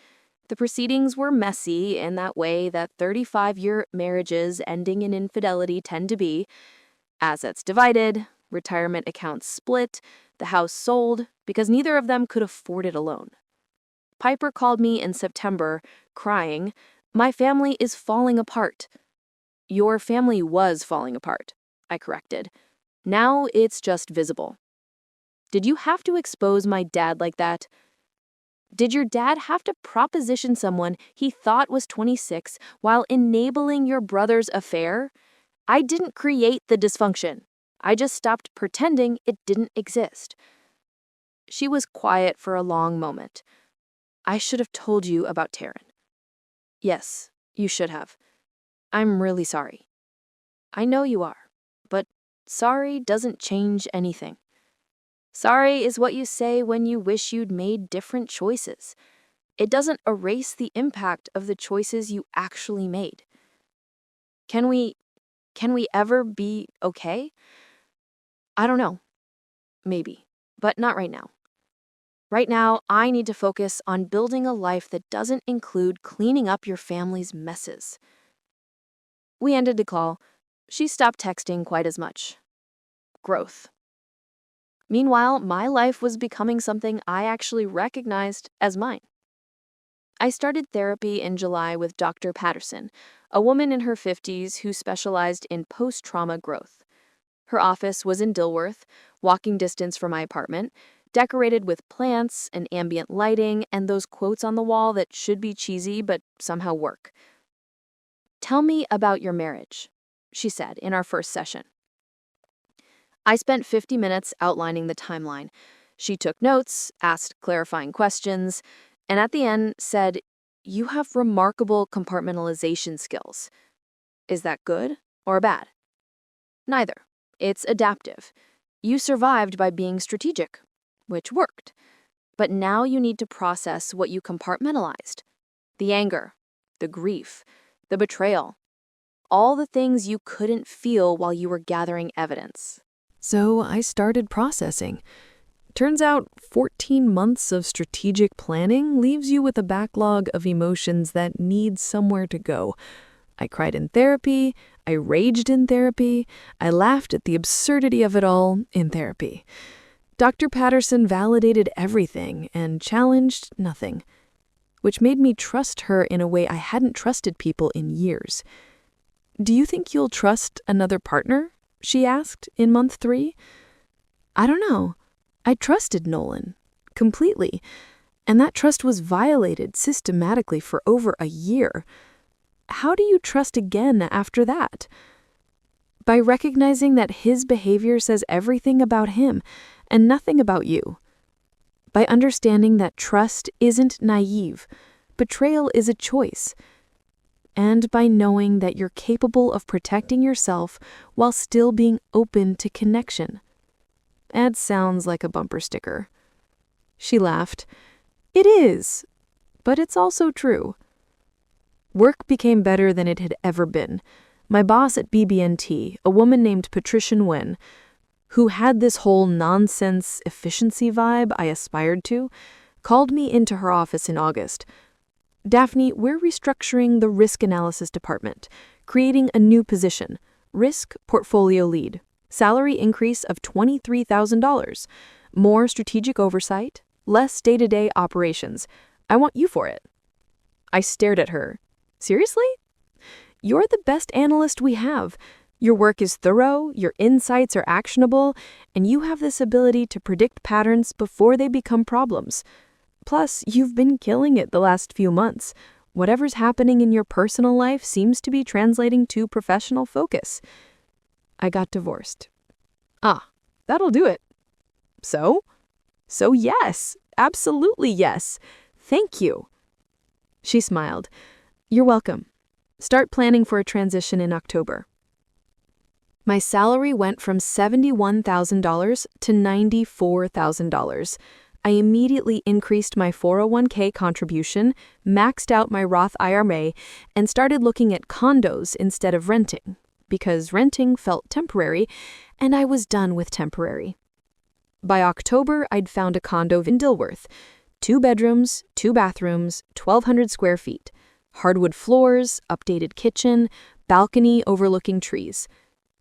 Speaker 2: The proceedings were messy in that way that 35-year marriages ending in infidelity tend to be. Assets divided, retirement accounts split, the house sold because neither of them could afford it alone. Piper called me in September, crying, "My family is falling apart." "Your family was falling apart," I corrected. "Now it's just visible." "Did you have to expose my dad like that?" "Did your dad have to proposition someone he thought was 26 while enabling your brother's affair? I didn't create the dysfunction. I just stopped pretending it didn't exist." She was quiet for a long moment. "I should have told you about Taryn." "Yes, you should have. I'm really sorry." "I know you are, but sorry doesn't change anything. Sorry is what you say when you wish you'd made different choices. It doesn't erase the impact of the choices you actually made. Can we ever be okay? I don't know. Maybe, but not right now. Right now, I need to focus on building a life that doesn't include cleaning up your family's messes." We ended the call. She stopped texting quite as much. Growth. Meanwhile, my life was becoming something I actually recognized as mine. I started therapy in July with Dr. Patterson, a woman in her 50s who specialized in post-trauma growth. Her office was in Dilworth, walking distance from my apartment, decorated with plants and ambient lighting and those quotes on the wall that should be cheesy but somehow work. "Tell me about your marriage," she said in our first session. I spent 50 minutes outlining the timeline. She took notes, asked clarifying questions, and at the end said, "You have remarkable compartmentalization skills." Is that good or bad? Neither. It's adaptive. You survived by being strategic, which worked. But now you need to process what you compartmentalized. The anger, the grief, the betrayal. All the things you couldn't feel while you were gathering evidence.
Speaker 1: So I started processing. Turns out 14 months of strategic planning leaves you with a backlog of emotions that need somewhere to go. I cried in therapy, I raged in therapy, I laughed at the absurdity of it all in therapy. Dr. Patterson validated everything and challenged nothing, which made me trust her in a way I hadn't trusted people in years. "Do you think you'll trust another partner?" she asked in month 3. I don't know. I trusted Nolan, completely, and that trust was violated systematically for over a year. How do you trust again after that? By recognizing that his behavior says everything about him and nothing about you. By understanding that trust isn't naive, betrayal is a choice. And by knowing that you're capable of protecting yourself while still being open to connection. That sounds like a bumper sticker. She laughed. It is, but it's also true. Work became better than it had ever been. My boss at BB&T, a woman named Patricia Nguyen, who had this whole nonsense efficiency vibe I aspired to, called me into her office in August. "Daphne, we're restructuring the risk analysis department, creating a new position, risk portfolio lead, salary increase of $23,000, more strategic oversight, less day-to-day operations. I want you for it." I stared at her. "Seriously? You're the best analyst we have. Your work is thorough, your insights are actionable, and you have this ability to predict patterns before they become problems. Plus, you've been killing it the last few months. Whatever's happening in your personal life seems to be translating to professional focus." I got divorced. "Ah, that'll do it." So? "So yes, absolutely yes. Thank you." She smiled. "You're welcome. Start planning for a transition in October." My salary went from $71,000 to $94,000. I immediately increased my 401k contribution, maxed out my Roth IRA, and started looking at condos instead of renting, because renting felt temporary, and I was done with temporary. By October, I'd found a condo in Dilworth. 2 bedrooms, 2 bathrooms, 1,200 square feet. Hardwood floors, updated kitchen, balcony overlooking trees.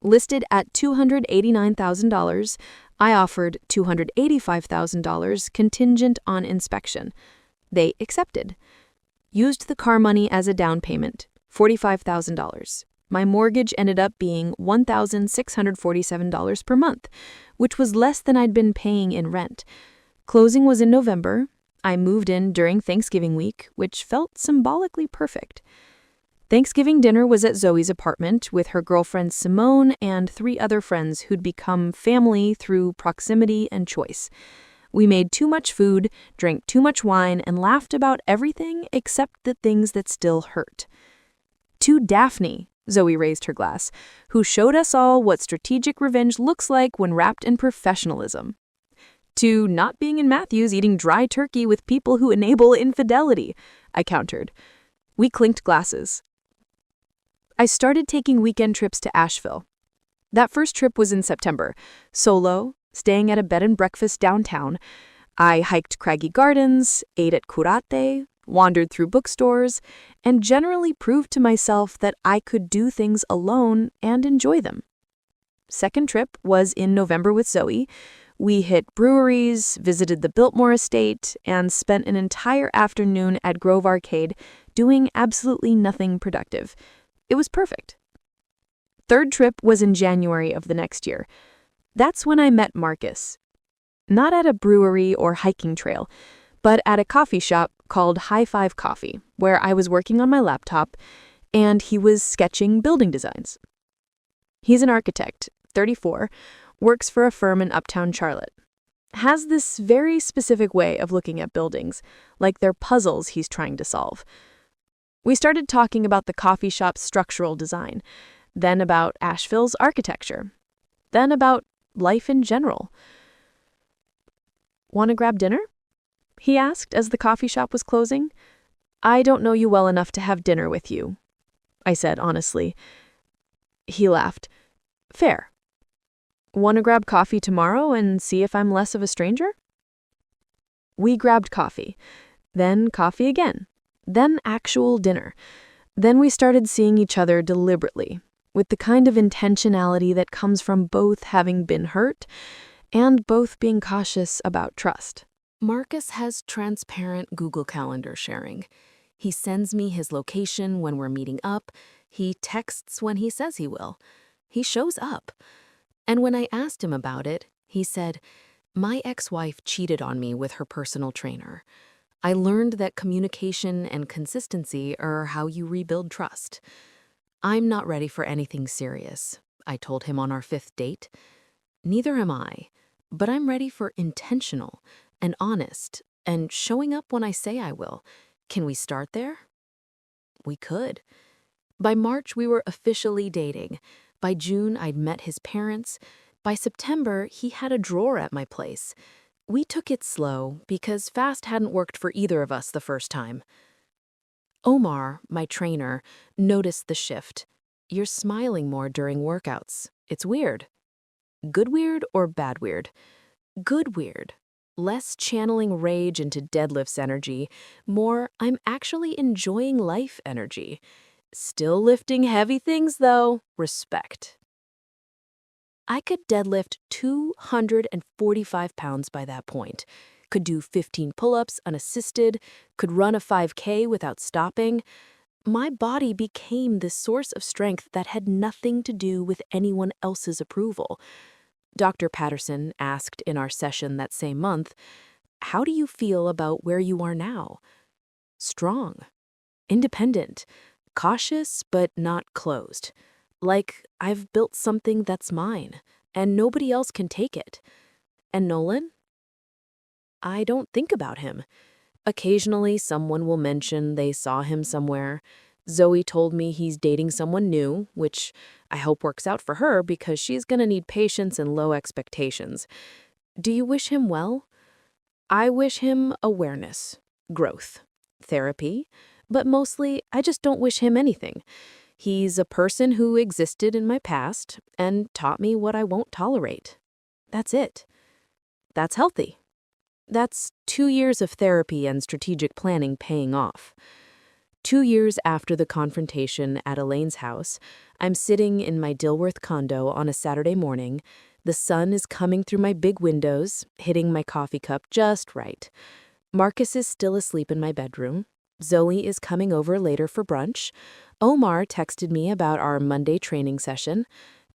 Speaker 1: Listed at $289,000, I offered $285,000 contingent on inspection. They accepted. Used the car money as a down payment, $45,000. My mortgage ended up being $1,647 per month, which was less than I'd been paying in rent. Closing was in November. I moved in during Thanksgiving week, which felt symbolically perfect. Thanksgiving dinner was at Zoe's apartment with her girlfriend Simone and 3 other friends who'd become family through proximity and choice. We made too much food, drank too much wine, and laughed about everything except the things that still hurt. To Daphne, Zoe raised her glass, who showed us all what strategic revenge looks like when wrapped in professionalism. To not being in Matthews eating dry turkey with people who enable infidelity, I countered. We clinked glasses. I started taking weekend trips to Asheville. That first trip was in September, solo, staying at a bed and breakfast downtown. I hiked Craggy Gardens, ate at Curate, wandered through bookstores, and generally proved to myself that I could do things alone and enjoy them. Second trip was in November with Zoe. We hit breweries, visited the Biltmore estate, and spent an entire afternoon at Grove Arcade doing absolutely nothing productive. It was perfect. Third trip was in January of the next year. That's when I met Marcus.
Speaker 2: Not at a brewery or hiking trail, but at a coffee shop called High Five Coffee, where I was working on my laptop, and he was sketching building designs. He's an architect, 34, works for a firm in uptown Charlotte. Has this very specific way of looking at buildings, like they're puzzles he's trying to solve. We started talking about the coffee shop's structural design, then about Asheville's architecture, then about life in general. "Want to grab dinner?" he asked as the coffee shop was closing. "I don't know you well enough to have dinner with you," I said honestly. He laughed. "Fair. Want to grab coffee tomorrow and see if I'm less of a stranger?" We grabbed coffee, then coffee again, then actual dinner. Then we started seeing each other deliberately, with the kind of intentionality that comes from both having been hurt and both being cautious about trust.
Speaker 3: Marcus has transparent Google Calendar sharing. He sends me his location when we're meeting up. He texts when he says he will. He shows up. And when I asked him about it, he said, "My ex-wife cheated on me with her personal trainer. I learned that communication and consistency are how you rebuild trust. I'm not ready for anything serious," I told him on our 5th date. "Neither am I, but I'm ready for intentional and honest and showing up when I say I will. Can we start there?" We could. By March, we were officially dating. By June, I'd met his parents. By September, he had a drawer at my place. We took it slow because fast hadn't worked for either of us the first time. Omar, my trainer, noticed the shift. "You're smiling more during workouts. It's weird." Good weird or bad weird? Good weird. Less channeling rage into deadlifts energy, more I'm actually enjoying life energy. Still lifting heavy things though, respect. I could deadlift 245 pounds by that point, could do 15 pull-ups unassisted, could run a 5K without stopping. My body became this source of strength that had nothing to do with anyone else's approval. Dr. Patterson asked in our session that same month, "How do you feel about where you are now?" Strong, independent, cautious but not closed. Like I've built something that's mine, and nobody else can take it. And Nolan? I don't think about him. Occasionally someone will mention they saw him somewhere. Zoe told me he's dating someone new, which I hope works out for her because she's gonna need patience and low expectations. Do you wish him well? I wish him awareness, growth, therapy, but mostly I just don't wish him anything. He's a person who existed in my past and taught me what I won't tolerate. That's it. That's healthy. That's 2 years of therapy and strategic planning paying off. 2 years after the confrontation at Elaine's house, I'm sitting in my Dilworth condo on a Saturday morning. The sun is coming through my big windows, hitting my coffee cup just right. Marcus is still asleep in my bedroom. Zoe is coming over later for brunch. Omar texted me about our Monday training session.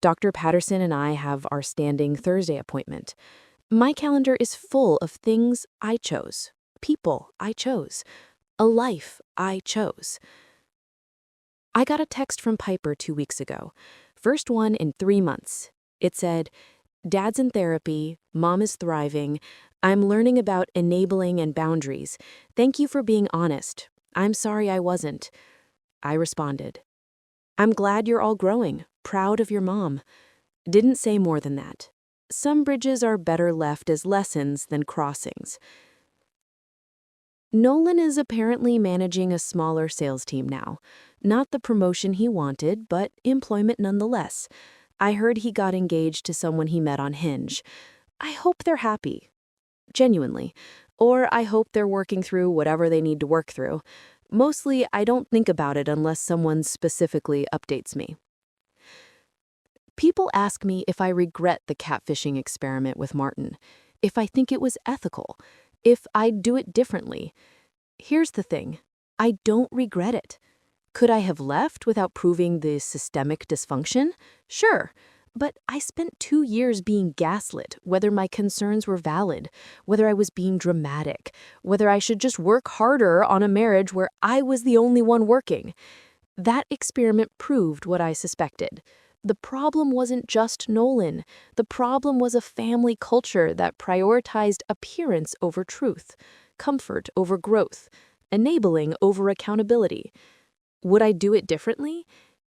Speaker 3: Dr. Patterson and I have our standing Thursday appointment. My calendar is full of things I chose, people I chose, a life I chose. I got a text from Piper 2 weeks ago, first one in 3 months. It said, "Dad's in therapy, Mom is thriving, I'm learning about enabling and boundaries. Thank you for being honest. I'm sorry I wasn't." I responded, "I'm glad you're all growing, proud of your mom." Didn't say more than that. Some bridges are better left as lessons than crossings. Nolan is apparently managing a smaller sales team now. Not the promotion he wanted, but employment nonetheless. I heard he got engaged to someone he met on Hinge. I hope they're happy. Genuinely. Or I hope they're working through whatever they need to work through. Mostly, I don't think about it unless someone specifically updates me. People ask me if I regret the catfishing experiment with Martin, if I think it was ethical, if I'd do it differently. Here's the thing. I don't regret it. Could I have left without proving the systemic dysfunction? Sure,
Speaker 2: But I spent 2 years being gaslit, whether my concerns were valid, whether I was being dramatic, whether I should just work harder on a marriage where I was the only one working. That experiment proved what I suspected. The problem wasn't just Nolan. The problem was a family culture that prioritized appearance over truth, comfort over growth, enabling over accountability. Would I do it differently?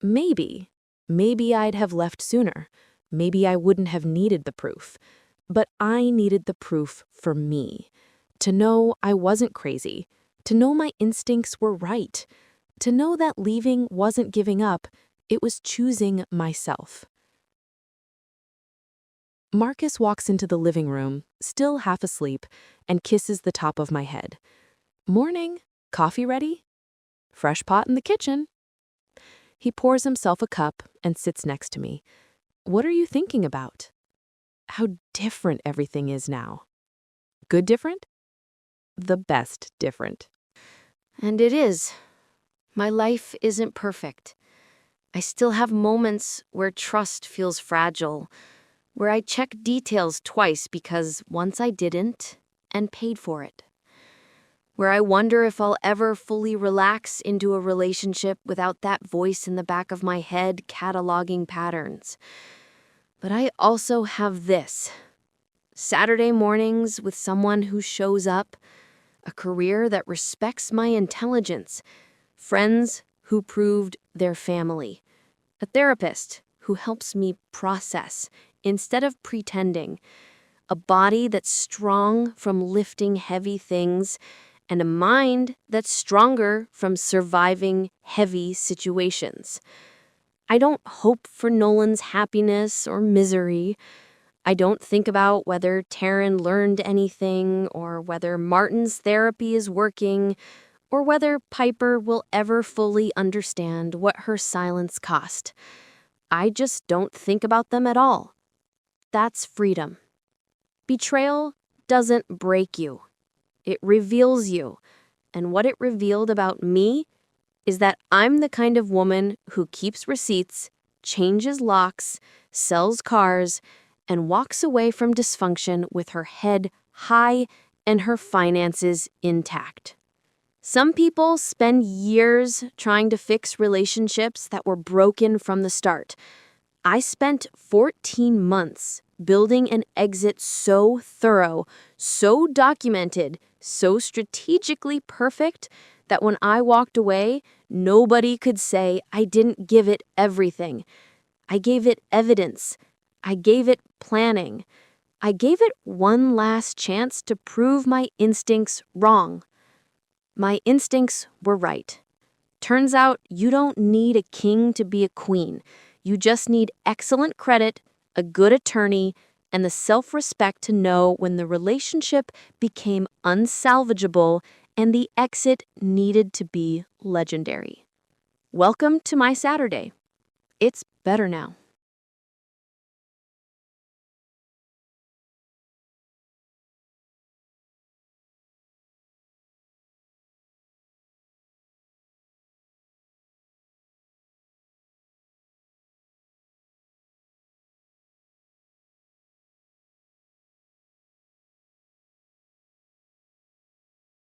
Speaker 2: Maybe. Maybe I'd have left sooner. Maybe I wouldn't have needed the proof. But I needed the proof for me. To know I wasn't crazy. To know my instincts were right. To know that leaving wasn't giving up, it was choosing myself. Marcus walks into the living room, still half asleep, and kisses the top of my head. Morning. Coffee ready? Fresh pot in the kitchen. He pours himself a cup and sits next to me. What are you thinking about? How different everything is now. Good different? The best different.
Speaker 1: And it is. My life isn't perfect. I still have moments where trust feels fragile, where I check details twice because once I didn't and paid for it. Where I wonder if I'll ever fully relax into a relationship without that voice in the back of my head cataloging patterns. But I also have this. Saturday mornings with someone who shows up, a career that respects my intelligence, friends who proved their family, a therapist who helps me process instead of pretending, a body that's strong from lifting heavy things, and a mind that's stronger from surviving heavy situations. I don't hope for Nolan's happiness or misery. I don't think about whether Taryn learned anything or whether Martin's therapy is working or whether Piper will ever fully understand what her silence cost. I just don't think about them at all. That's freedom. Betrayal doesn't break you. It reveals you. And what it revealed about me is that I'm the kind of woman who keeps receipts, changes locks, sells cars, and walks away from dysfunction with her head high and her finances intact. Some people spend years trying to fix relationships that were broken from the start. I spent 14 months building an exit so thorough, so documented, so strategically perfect that when I walked away, nobody could say I didn't give it everything. I gave it evidence. I gave it planning. I gave it one last chance to prove my instincts wrong. My instincts were right. Turns out you don't need a king to be a queen. You just need excellent credit, a good attorney, and the self-respect to know when the relationship became unsalvageable and the exit needed to be legendary. Welcome to my Saturday. It's better now.